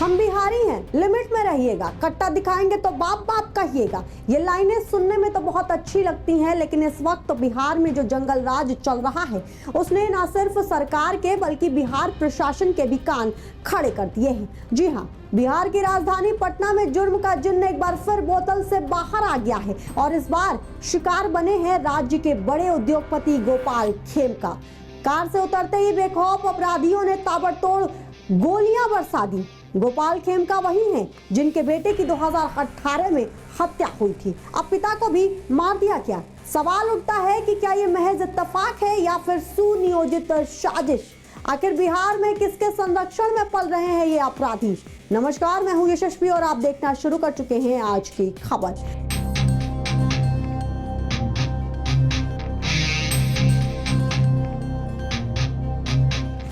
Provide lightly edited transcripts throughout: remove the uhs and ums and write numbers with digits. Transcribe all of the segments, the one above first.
हम बिहारी हैं, लिमिट में रहिएगा, कट्टा दिखाएंगे तो बाप बाप कहिएगा। ये लाइनें सुनने में तो बहुत अच्छी लगती हैं, लेकिन इस वक्त तो बिहार में जो जंगल राज चल रहा है उसने न सिर्फ सरकार के बल्कि बिहार प्रशासन के भी कान खड़े कर दिए हैं। जी हाँ, बिहार की राजधानी पटना में जुर्म का जिन्न एक बार फिर बोतल से बाहर आ गया है और इस बार शिकार बने हैं राज्य के बड़े उद्योगपति गोपाल खेमका। कार से उतरते ही बेखौफ अपराधियों ने ताबड़तोड़ गोलियां बरसा दी। गोपाल खेमका वही हैं जिनके बेटे की 2018 में हत्या हुई थी। अब पिता को भी मार दिया क्या? सवाल उठता है कि क्या ये महज इत्तेफाक है या फिर सुनियोजित साजिश? आखिर बिहार में किसके संरक्षण में पल रहे हैं ये अपराधी? नमस्कार, मैं हूं यशस्वी और आप देखना शुरू कर चुके हैं आज की खबर।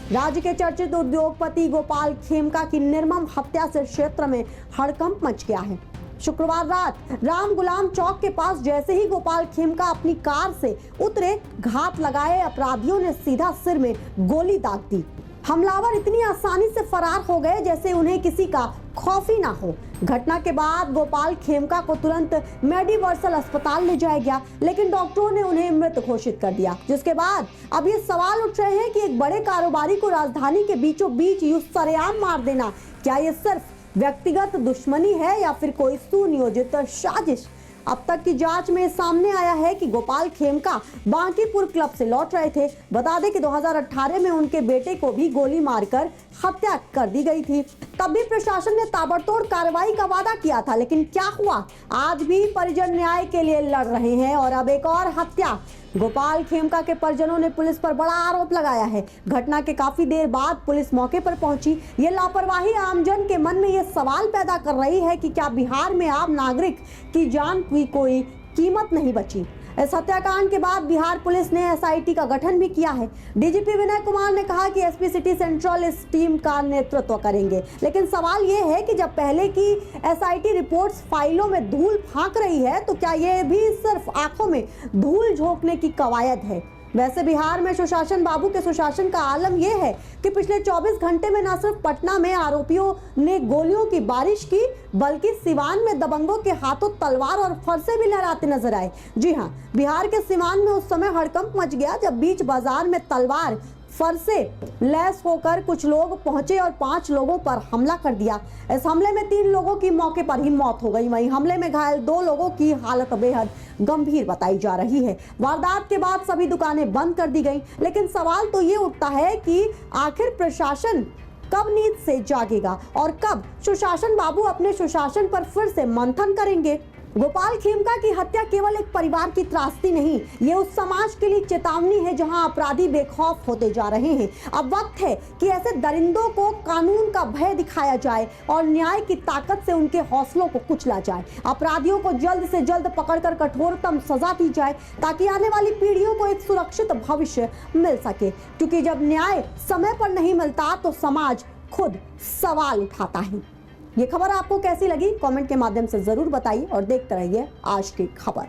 राज्य के चर्चित उद्योगपति गोपाल खेमका की निर्मम हत्या से क्षेत्र में हड़कंप मच गया है। शुक्रवार रात राम गुलाम चौक के पास जैसे ही गोपाल खेमका अपनी कार से उतरे, घात लगाए अपराधियों ने सीधा सिर में गोली दाग दी। हमलावर इतनी आसानी से फरार हो गए जैसे उन्हें किसी का खौफ ही ना हो। घटना के बाद गोपाल खेमका को तुरंत मेडिवर्सल अस्पताल ले जाया गया, लेकिन डॉक्टरों ने उन्हें मृत घोषित कर दिया। जिसके बाद अब ये सवाल उठ रहे हैं कि एक बड़े कारोबारी को राजधानी के बीचों बीच यूं सरेआम मार देना, क्या ये सिर्फ व्यक्तिगत दुश्मनी है या फिर कोई सुनियोजित साजिश? अब तक की जांच में सामने आया है कि गोपाल खेमका बांकीपुर क्लब से लौट रहे थे। बता दें कि 2018 में उनके बेटे को भी गोली मारकर हत्या कर दी गई थी। तब भी प्रशासन ने ताबड़तोड़ कार्रवाई का वादा किया था, लेकिन क्या हुआ? आज भी परिजन न्याय के लिए लड़ रहे हैं और अब एक और हत्या। गोपाल खेमका के परिजनों ने पुलिस पर बड़ा आरोप लगाया है। घटना के काफी देर बाद पुलिस मौके पर पहुंची। ये लापरवाही आमजन के मन में ये सवाल पैदा कर रही है कि क्या बिहार में आम नागरिक की जान की कोई कीमत नहीं बची? इस हत्याकांड के बाद बिहार पुलिस ने एसआईटी का गठन भी किया है। डीजीपी विनय कुमार ने कहा कि एसपी सिटी सेंट्रल इस टीम का नेतृत्व करेंगे। लेकिन सवाल ये है कि जब पहले की एसआईटी रिपोर्ट्स फाइलों में धूल फांक रही है, तो क्या ये भी सिर्फ आंखों में धूल झोंकने की कवायद है? वैसे बिहार में सुशासन बाबू के सुशासन का आलम यह है कि पिछले 24 घंटे में न सिर्फ पटना में आरोपियों ने गोलियों की बारिश की, बल्कि सिवान में दबंगों के हाथों तलवार और फरसे भी लहराते नजर आए। जी हाँ, बिहार के सिवान में उस समय हड़कंप मच गया जब बीच बाजार में तलवार फरसे लैस होकर कुछ लोग पहुंचे और 5 लोगों पर हमला कर दिया। इस हमले में 3 लोगों की मौके पर ही मौत हो गई। वहीं हमले में घायल 2 लोगों की हालत बेहद गंभीर बताई जा रही है। वारदात के बाद सभी दुकानें बंद कर दी गई, लेकिन सवाल तो ये उठता है कि आखिर प्रशासन कब नींद से जागेगा और कब सुशासन बाबू अपने सुशासन पर फिर से मंथन करेंगे? गोपाल खेमका की हत्या केवल एक परिवार की त्रासदी नहीं, ये उस समाज के लिए चेतावनी है जहां अपराधी बेखौफ होते जा रहे हैं। अब वक्त है कि ऐसे दरिंदों को कानून का भय दिखाया जाए और न्याय की ताकत से उनके हौसलों को कुचला जाए। अपराधियों को जल्द से जल्द पकड़कर कठोरतम सजा दी जाए ताकि आने वाली पीढ़ियों को एक सुरक्षित भविष्य मिल सके, क्योंकि जब न्याय समय पर नहीं मिलता तो समाज खुद सवाल उठाता है। ये खबर आपको कैसी लगी? कमेंट के माध्यम से जरूर बताइए और देखते रहिए आज की खबर।